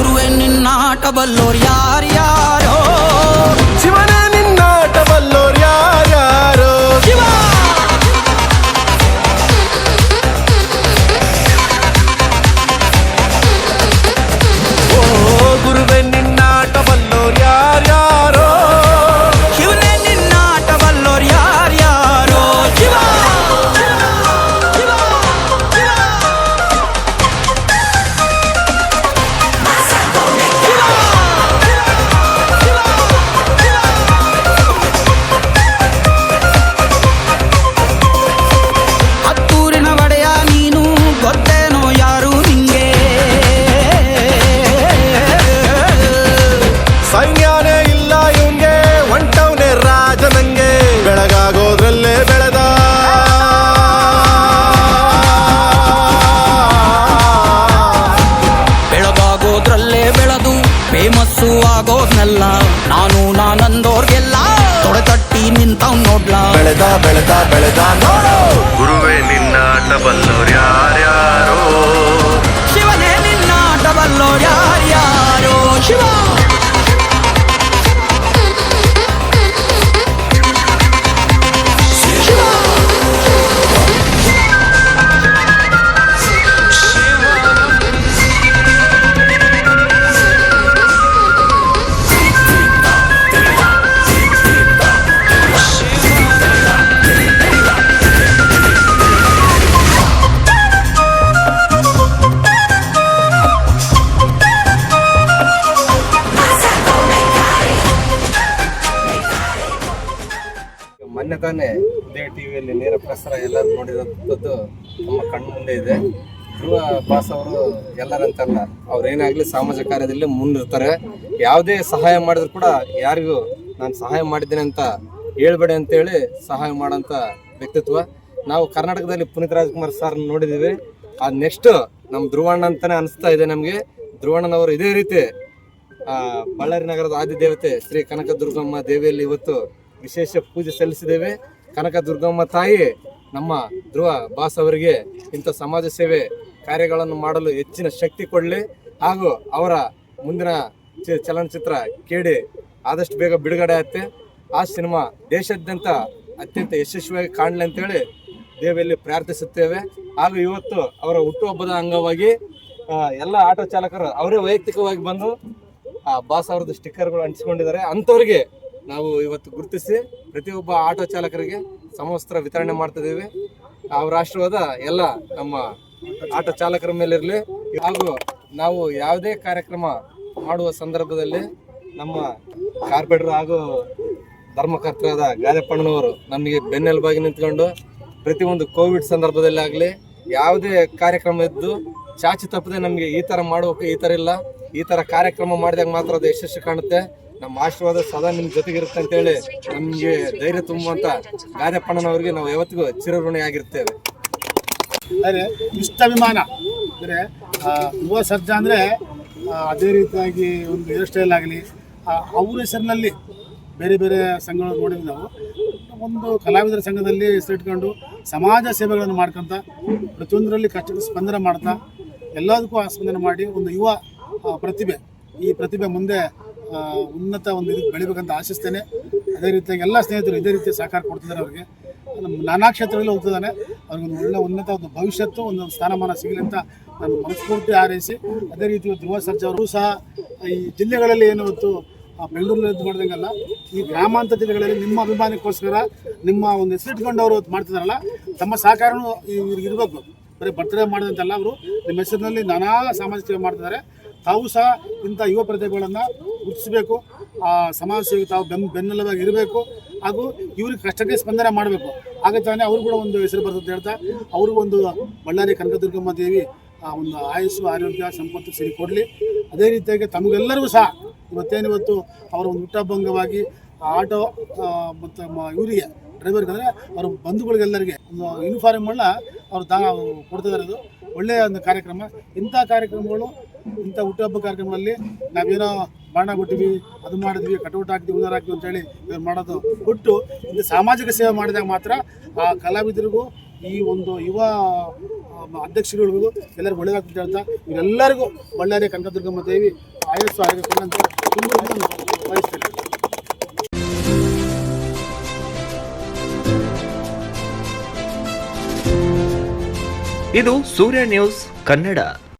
ಗುರುವೆ ನಿನ್ನಾಟ ಬಲ್ಲೋರ್ ಯಾರ್ಯಾರೋ, ಶಿವನೇ ನಿನ್ನಾಟ ಬಲ್ಲೋರ್ ಯಾರ್ಯಾರೋ. ಶಿವ ಗುರುವೆ ನಿನ್ನಾಟ ಬಲ್ಲೋರ್ ಯಾರ್ಯಾರೋ, ಶಿವನೇ ನಿನ್ನಾಟ ಬಲ್ಲೋರ್ ಯಾರ್ಯಾರೋ. ಶಿವ ಹತ್ತೂರಿನ ಒಡೆಯ ನೀನು, ಗೊತ್ತೇನೋ ಯಾರು ನಿಂಗೆ? ಸೈನ್ಯನೇ ಇಲ್ಲ ಇವಂಗೆ, ಹೊಂಟವ್ನೆ ರಾಜ ನಂಗೆ. ಬೆಳಗಾಗೋದ್ರಲ್ಲೇ ಬೆಳೆದ ಬೆಳಗಾಗೋದ್ರಲ್ಲೇ ಬೆಳೆದು ಫೇಮಸ್ಸು ಆಗೋದ್ನೆಲ್ಲ ನಾನು ನಾನಂದೋರ್ಗೆಲ್ಲ ತೊಡೆತಟ್ಟಿ ನಿಂತವ್ ನೋಡ್ಲಾ. ಬೆಳೆದ ಬೆಳೆದ ಬೆಳೆದ ನೋಡು. ಗುರುವೇ ನಿನ್ನಾಟ ಬಲ್ಲೋರ್ ಯಾರ್ಯಾರೋ, ಶಿವನೇ ನಿನ್ನಾಟ ಬಲ್ಲೋರ್ ಯಾರ್ಯಾರೋ. ಶಿವ ಮೊನ್ನೆ ತಾನೇ ಉದಯ ಟಿವಿಯಲ್ಲಿ ನೇರ ಪ್ರಸಾರ ಎಲ್ಲರೂ ನೋಡಿರೋಂಥದ್ದು ನಮ್ಮ ಕಣ್ಣು ಮುಂದೆ ಇದೆ. ಧ್ರುವ ಬಾಸ್ ಅವರು ಎಲ್ಲರಂತಲ್ಲ, ಅವ್ರೇನಾಗಲಿ ಸಾಮಾಜಿಕ ಕಾರ್ಯದಲ್ಲಿ ಮುಂದಿರ್ತಾರೆ. ಯಾವುದೇ ಸಹಾಯ ಮಾಡಿದ್ರು ಕೂಡ ಯಾರಿಗೂ ನಾನು ಸಹಾಯ ಮಾಡಿದ್ದೇನೆ ಅಂತ ಹೇಳ್ಬೇಡಿ ಅಂತೇಳಿ ಸಹಾಯ ಮಾಡೋಂಥ ವ್ಯಕ್ತಿತ್ವ. ನಾವು ಕರ್ನಾಟಕದಲ್ಲಿ ಪುನೀತ್ ರಾಜ್ಕುಮಾರ್ ಸರ್ ನೋಡಿದ್ದೀವಿ. ಅದು ನೆಕ್ಸ್ಟ್ ನಮ್ಮ ಧ್ರುವಣ್ಣ ಅಂತಲೇ ಅನಿಸ್ತಾ ಇದೆ ನಮಗೆ. ಧ್ರುವಣ್ಣನವರು ಇದೇ ರೀತಿ ಬಳ್ಳಾರಿ ನಗರದ ಆದಿದೇವತೆ ಶ್ರೀ ಕನಕದುರ್ಗಮ್ಮ ದೇವಿಯಲ್ಲಿ ಇವತ್ತು ವಿಶೇಷ ಪೂಜೆ ಸಲ್ಲಿಸಿದ್ದೇವೆ. ಕನಕದುರ್ಗಮ್ಮ ತಾಯಿ ನಮ್ಮ ಧ್ರುವ ಬಾಸ್ ಅವರಿಗೆ ಇಂಥ ಸಮಾಜ ಸೇವೆ ಕಾರ್ಯಗಳನ್ನು ಮಾಡಲು ಹೆಚ್ಚಿನ ಶಕ್ತಿ ಕೊಡಲಿ, ಹಾಗೂ ಅವರ ಮುಂದಿನ ಚಲನಚಿತ್ರ ಕೇಡಿ ಆದಷ್ಟು ಬೇಗ ಬಿಡುಗಡೆ ಆಗುತ್ತೆ. ಆ ಸಿನಿಮಾ ದೇಶಾದ್ಯಂತ ಅತ್ಯಂತ ಯಶಸ್ವಿಯಾಗಿ ಕಾಣಲಿ ಅಂತೇಳಿ ದೇವಿಯಲ್ಲಿ ಪ್ರಾರ್ಥಿಸುತ್ತೇವೆ. ಹಾಗೂ ಇವತ್ತು ಅವರ ಹುಟ್ಟುಹಬ್ಬದ ಅಂಗವಾಗಿ ಎಲ್ಲ ಆಟೋ ಚಾಲಕರು ಅವರೇ ವೈಯಕ್ತಿಕವಾಗಿ ಬಂದು ಬಾಸ್ ಅವ್ರದ್ದು ಸ್ಟಿಕ್ಕರ್ಗಳು ಅಂಟಿಸ್ಕೊಂಡಿದ್ದಾರೆ. ಅಂಥವ್ರಿಗೆ ನಾವು ಇವತ್ತು ಗುರುತಿಸಿ ಪ್ರತಿಯೊಬ್ಬ ಆಟೋ ಚಾಲಕರಿಗೆ ಸಮವಸ್ತ್ರ ವಿತರಣೆ ಮಾಡ್ತಿದ್ದೀವಿ. ಅವರ ಆಶೀರ್ವಾದ ಎಲ್ಲ ನಮ್ಮ ಆಟೋ ಚಾಲಕರ ಮೇಲೆ ಇರಲಿ. ಹಾಗೂ ನಾವು ಯಾವುದೇ ಕಾರ್ಯಕ್ರಮ ಮಾಡುವ ಸಂದರ್ಭದಲ್ಲಿ ನಮ್ಮ ಕಾರ್ಪೊರೇಟರ್ ಹಾಗೂ ಧರ್ಮಕರ್ತರಾದ ಗಾದೆಪ್ಪಣ್ಣನವರು ನಮಗೆ ಬೆನ್ನೆಲುಬಾಗಿ ನಿಂತ್ಕೊಂಡು ಪ್ರತಿಯೊಂದು ಕೋವಿಡ್ ಸಂದರ್ಭದಲ್ಲಿ ಆಗಲಿ ಯಾವುದೇ ಕಾರ್ಯಕ್ರಮ ಇದ್ದು ಚಾಚಿ ತಪ್ಪದೆ ನಮಗೆ ಈ ಥರ ಮಾಡೋಕೆ ಈ ಥರ ಇಲ್ಲ, ಈ ಥರ ಕಾರ್ಯಕ್ರಮ ಮಾಡಿದಾಗ ಮಾತ್ರ ಅದು ಯಶಸ್ಸು ಕಾಣುತ್ತೆ. ನಮ್ಮ ಆಶೀರ್ವಾದ ಸದಾ ನಿಮ್ಮ ಜೊತೆಗಿರುತ್ತೆ ಅಂತೇಳಿ ನಮಗೆ ಧೈರ್ಯ ತುಂಬುವಂಥ ಗಾದೆಪ್ಪಣ್ಣನವರಿಗೆ ನಾವು ಯಾವತ್ತಿಗೂ ಚಿರಋಣಿ ಆಗಿರ್ತೇವೆ. ಅಂದರೆ ಇಷ್ಟಾಭಿಮಾನ ಅಂದರೆ ಯುವ ಸರ್ಜಾ ಅಂದರೆ ಅದೇ ರೀತಿಯಾಗಿ ಒಂದು ಹೇರ್ ಸ್ಟೈಲ್ ಆಗಲಿ ಅವ್ರ ಹೆಸರಿನಲ್ಲಿ ಬೇರೆ ಬೇರೆ ಸಂಘಗಳು ನೋಡಿದ್ವಿ ನಾವು. ಒಂದು ಕಲಾವಿದರ ಸಂಘದಲ್ಲಿ ಹೆಸರಿಟ್ಕೊಂಡು ಸಮಾಜ ಸೇವೆಗಳನ್ನು ಮಾಡ್ಕೊತ ಪ್ರತಿಯೊಂದರಲ್ಲಿ ಕಷ್ಟದ ಸ್ಪಂದನೆ ಮಾಡ್ತಾ ಎಲ್ಲದಕ್ಕೂ ಸ್ಪಂದನೆ ಮಾಡಿ ಒಂದು ಯುವ ಪ್ರತಿಭೆ, ಈ ಪ್ರತಿಭೆ ಮುಂದೆ ಉನ್ನತ ಒಂದು ಇದಕ್ಕೆ ಬೆಳಿಬೇಕಂತ ಆಶಿಸ್ತೇನೆ. ಅದೇ ರೀತಿಯಾಗಿ ಎಲ್ಲ ಸ್ನೇಹಿತರು ಇದೇ ರೀತಿ ಸಹಕಾರ ಕೊಡ್ತಿದ್ದಾರೆ. ಅವರಿಗೆ ನಾನಾ ಕ್ಷೇತ್ರದಲ್ಲಿ ಹೋಗ್ತಿದ್ದಾನೆ. ಅವ್ರಿಗೊಂದು ಒಳ್ಳೆ ಉನ್ನತ ಒಂದು ಭವಿಷ್ಯತ್ತು, ಒಂದು ಸ್ಥಾನಮಾನ ಸಿಗಲಿ ಅಂತ ನಾನು ಮನಸ್ಫೂರ್ತಿ ಹಾರೈಸಿ, ಅದೇ ರೀತಿ ಧ್ರುವ ಸರ್ಜಾ ಅವರು ಸಹ ಈ ಜಿಲ್ಲೆಗಳಲ್ಲಿ ಏನು ಇವತ್ತು ಬೆಂಗಳೂರಲ್ಲಿ ಇದು ಮಾಡ್ದಂಗಲ್ಲ, ಈ ಗ್ರಾಮಾಂತರ ಜಿಲ್ಲೆಗಳಲ್ಲಿ ನಿಮ್ಮ ಅಭಿಮಾನಕ್ಕೋಸ್ಕರ ನಿಮ್ಮ ಒಂದು ಹೆಸರಿಟ್ಕೊಂಡು ಅವರು ಮಾಡ್ತಿದ್ದಾರಲ್ಲ, ತಮ್ಮ ಸಹಕಾರನೂ ಇವ್ರಿಗೆ ಇರಬೇಕು. ಬರೀ ಬರ್ತ್ಡೇ ಮಾಡಿದಂತೆಲ್ಲ ಅವರು ನಿಮ್ಮ ಹೆಸರಿನಲ್ಲಿ ನಾನಾ ಸಾಮಾಜಿಕ ಸೇವೆ ಮಾಡ್ತಿದ್ದಾರೆ. ತಾವು ಸಹ ಇಂಥ ಯುವ ಪ್ರತಿಭೆಗಳನ್ನು ಗುರುತಿಸಬೇಕು, ಸಮಾಜ ಸೇವೆ ತಾವು ಬೆನ್ನೆಲುಬಾಗಿ ಇರಬೇಕು, ಹಾಗೂ ಇವ್ರಿಗೆ ಕಷ್ಟಕ್ಕೆ ಸ್ಪಂದನೆ ಮಾಡಬೇಕು. ಆಗ ತಾನೇ ಅವ್ರು ಕೂಡ ಒಂದು ಹೆಸರು ಬರ್ತದೆ ಅಂತ ಹೇಳ್ತಾ ಅವ್ರಿಗೊಂದು ಬಳ್ಳಾರಿ ಕನಕದುರ್ಗಮ್ಮ ದೇವಿ ಒಂದು ಆಯುಸ್ಸು ಆರೋಗ್ಯ ಸಂಪತ್ತು ಸಿರಿ ಕೊಡಲಿ. ಅದೇ ರೀತಿಯಾಗಿ ತಮಗೆಲ್ಲರಿಗೂ ಸಹ ಇವತ್ತು ಅವರ ಒಂದು ಹುಟ್ಟಹಬ್ಬಂಗವಾಗಿ ಆಟೋ ಮತ್ತು ಇವರಿಗೆ ಡ್ರೈವರ್ಗೆ ಅಂದರೆ ಅವ್ರ ಬಂಧುಗಳಿಗೆಲ್ಲರಿಗೆ ಒಂದು ಯೂನಿಫಾರ್ಮ್ಗಳನ್ನ ಅವ್ರು ಕೊಡ್ತಿದ್ದಾರೆ. ಇದು ಒಳ್ಳೆಯ ಒಂದು ಕಾರ್ಯಕ್ರಮ. ಇಂಥ ಕಾರ್ಯಕ್ರಮಗಳು, ಇಂಥ ಹುಟ್ಟುಹಬ್ಬ ಕಾರ್ಯಕ್ರಮಗಳಲ್ಲಿ ನಾವೇನೋ ಬಾಣ ಕೊಟ್ಟಿವಿ, ಅದು ಮಾಡಿದ್ವಿ, ಕಟೌಟ್ ಹಾಕ್ತೀವಿ, ಉದಾರ ಹಾಕ್ತೀವಿ ಅಂತೇಳಿ ಮಾಡೋದು ಬಿಟ್ಟು ಇಂಥ ಸಾಮಾಜಿಕ ಸೇವೆ ಮಾಡಿದಾಗ ಮಾತ್ರ ಆ ಕಲಾವಿದರಿಗೂ ಈ ಒಂದು ಯುವ ಅಧ್ಯಕ್ಷರುಗಳಿಗೂ ಎಲ್ಲರಿಗೂ ಒಳ್ಳೆಯದಾಗ್ತದೆ ಹೇಳ್ತಾ ಇವರೆಲ್ಲರಿಗೂ ಬಳ್ಳಾರಿ ಕನಕದುರ್ಗಮ್ಮ ದೇವಿ ಆಯಸ್ಸು ಆರೋಗ್ಯ ಕೊಡಂತ ಬಯಸ್ತೇನೆ. ಇದು ಸೂರ್ಯ ನ್ಯೂಸ್ ಕನ್ನಡ.